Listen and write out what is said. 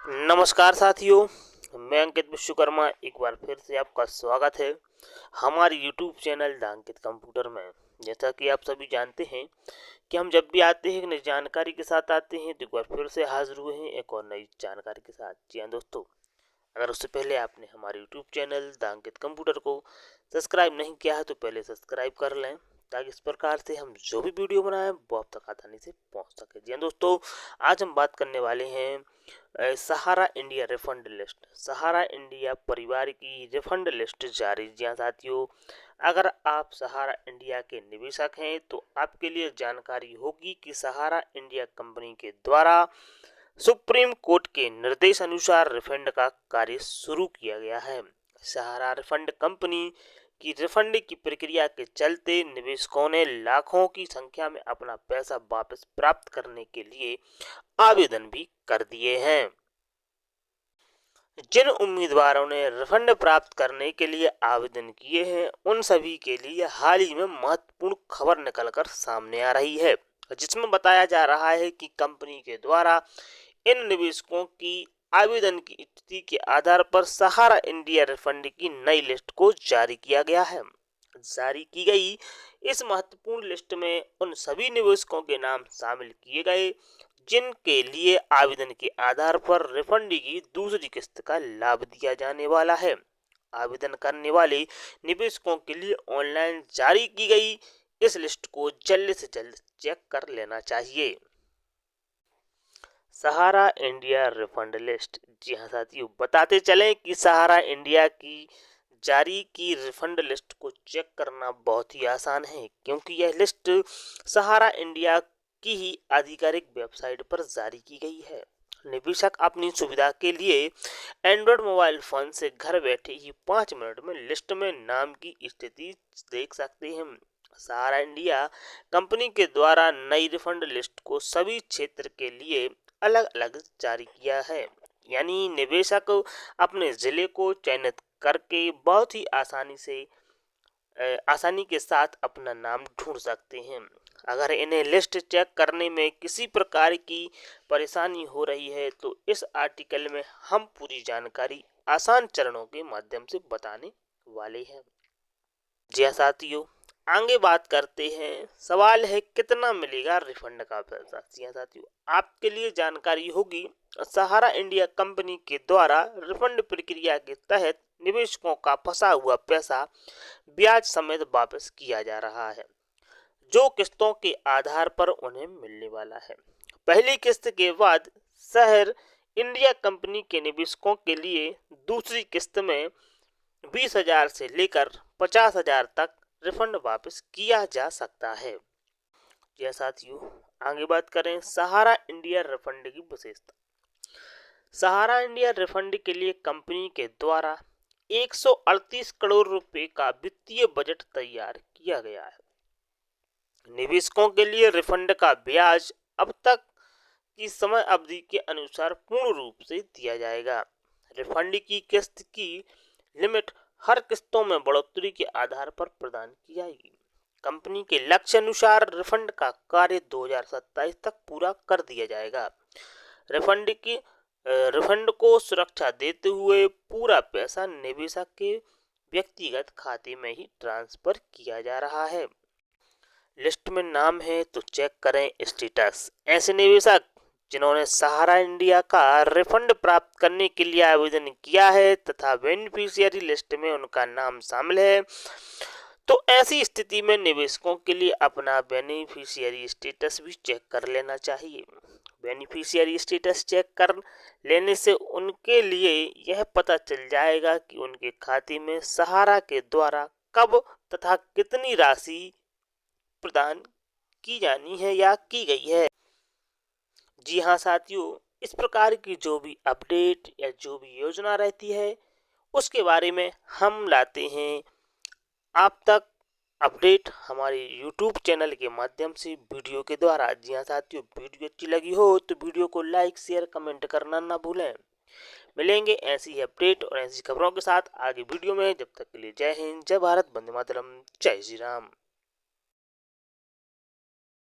नमस्कार साथियों, मैं अंकित विश्वकर्मा एक बार फिर से आपका स्वागत है हमारे YouTube channel the Ankit computer में। जैसा कि आप सभी जानते हैं कि हम जब भी आते हैं एक नई जानकारी के साथ आते हैं, तो एक बार फिर से हाजिर हुए हैं एक और नई जानकारी के साथ। जी हाँ दोस्तों, अगर उससे पहले आपने हमारे YouTube channel the Ankit computer को सब्सक्राइब नहीं किया है तो पहले सब्सक्राइब कर लें, ताकि इस प्रकार से हम जो भी वीडियो बनाएं वो आप तक आसानी से पहुंच सके। जी हाँ दोस्तों, आज हम बात करने वाले हैं सहारा इंडिया रिफंड लिस्ट। सहारा इंडिया परिवार की रिफंड लिस्ट जारी। जी हाँ साथियों, अगर आप सहारा इंडिया के निवेशक हैं तो आपके लिए जानकारी होगी कि सहारा इंडिया कंपनी के द्वारा सुप्रीम कोर्ट के निर्देश अनुसार रिफंड का कार्य शुरू किया गया है। सहारा रिफंड कंपनी की रिफंड की प्रक्रिया के चलते निवेशकों ने लाखों की संख्या में अपना पैसा वापस प्राप्त करने के लिए आवेदन भी कर दिए हैं। जिन उम्मीदवारों ने रिफंड प्राप्त करने के लिए आवेदन किए हैं उन सभी के लिए हाल ही में महत्वपूर्ण खबर निकलकर सामने आ रही है, जिसमें बताया जा रहा है कि कंपनी के द्वारा इन निवेशकों की आवेदन की स्थिति के आधार पर सहारा इंडिया रिफंड की नई लिस्ट को जारी किया गया है। जारी की गई इस महत्वपूर्ण लिस्ट में उन सभी निवेशकों के नाम शामिल किए गए जिनके लिए आवेदन के आधार पर रिफंड की दूसरी किस्त का लाभ दिया जाने वाला है। आवेदन करने वाले निवेशकों के लिए ऑनलाइन जारी की गई इस लिस्ट को जल्द से जल्द चेक कर लेना चाहिए। सहारा इंडिया रिफंड लिस्ट। जी हाँ साथियों, बताते चलें कि सहारा इंडिया की जारी की रिफंड लिस्ट को चेक करना बहुत ही आसान है, क्योंकि यह लिस्ट सहारा इंडिया की ही आधिकारिक वेबसाइट पर जारी की गई है। निवेशक अपनी सुविधा के लिए एंड्रॉयड मोबाइल फोन से घर बैठे ही 5 मिनट में लिस्ट में नाम की स्थिति देख सकते हैं। सहारा इंडिया कंपनी के द्वारा नई रिफंड लिस्ट को सभी क्षेत्र के लिए अलग अलग जारी किया है, यानी निवेशक अपने जिले को चयनित करके बहुत ही आसानी के साथ अपना नाम ढूंढ सकते हैं। अगर इन्हें लिस्ट चेक करने में किसी प्रकार की परेशानी हो रही है तो इस आर्टिकल में हम पूरी जानकारी आसान चरणों के माध्यम से बताने वाले हैं। जी हाँ साथियों, आगे बात करते हैं। सवाल है कितना मिलेगा रिफंड का पैसा। जी हाँ साथियों, आपके लिए जानकारी होगी सहारा इंडिया कंपनी के द्वारा रिफंड प्रक्रिया के तहत निवेशकों का फंसा हुआ पैसा ब्याज समेत वापस किया जा रहा है, जो किस्तों के आधार पर उन्हें मिलने वाला है। पहली किस्त के बाद शहर इंडिया कंपनी के निवेशकों के लिए दूसरी किस्त में 20,000 से लेकर 50,000 तक रिफंड वापस किया जा सकता है। यह साथियों, आगे बात करें सहारा इंडिया रिफंड की विशेषता। सहारा इंडिया रिफंड के लिए कंपनी के द्वारा 138 करोड़ रुपए का वित्तीय बजट तैयार किया गया है। निवेशकों के लिए रिफंड का ब्याज अब तक की समय अवधि के अनुसार पूर्ण रूप से दिया जाएगा। रिफंड की किस्त की लिमिट हर किस्तों में बढ़ोतरी के आधार पर प्रदान की जाएगी। कंपनी के लक्ष्य अनुसार रिफंड का कार्य 2027 तक पूरा कर दिया जाएगा। रिफंड को सुरक्षा देते हुए पूरा पैसा निवेशक के व्यक्तिगत खाते में ही ट्रांसफर किया जा रहा है। लिस्ट में नाम है तो चेक करें स्टेटस। ऐसे निवेशक जिन्होंने सहारा इंडिया का रिफंड प्राप्त करने के लिए आवेदन किया है तथा बेनिफिशियरी लिस्ट में उनका नाम शामिल है, तो ऐसी स्थिति में निवेशकों के लिए अपना बेनिफिशियरी स्टेटस भी चेक कर लेना चाहिए। बेनिफिशियरी स्टेटस चेक कर लेने से उनके लिए यह पता चल जाएगा कि उनके खाते में सहारा के द्वारा कब तथा कितनी राशि प्रदान की जानी है या की गई है। जी हाँ साथियों, इस प्रकार की जो भी अपडेट या जो भी योजना रहती है उसके बारे में हम लाते हैं आप तक अपडेट हमारे YouTube चैनल के माध्यम से वीडियो के द्वारा। जी हाँ साथियों, वीडियो अच्छी लगी हो तो वीडियो को लाइक शेयर कमेंट करना ना भूलें। मिलेंगे ऐसी अपडेट और ऐसी खबरों के साथ आगे वीडियो में। जब तक के लिए जय हिंद, जय भारत, वंदे मातरम, जय श्री राम।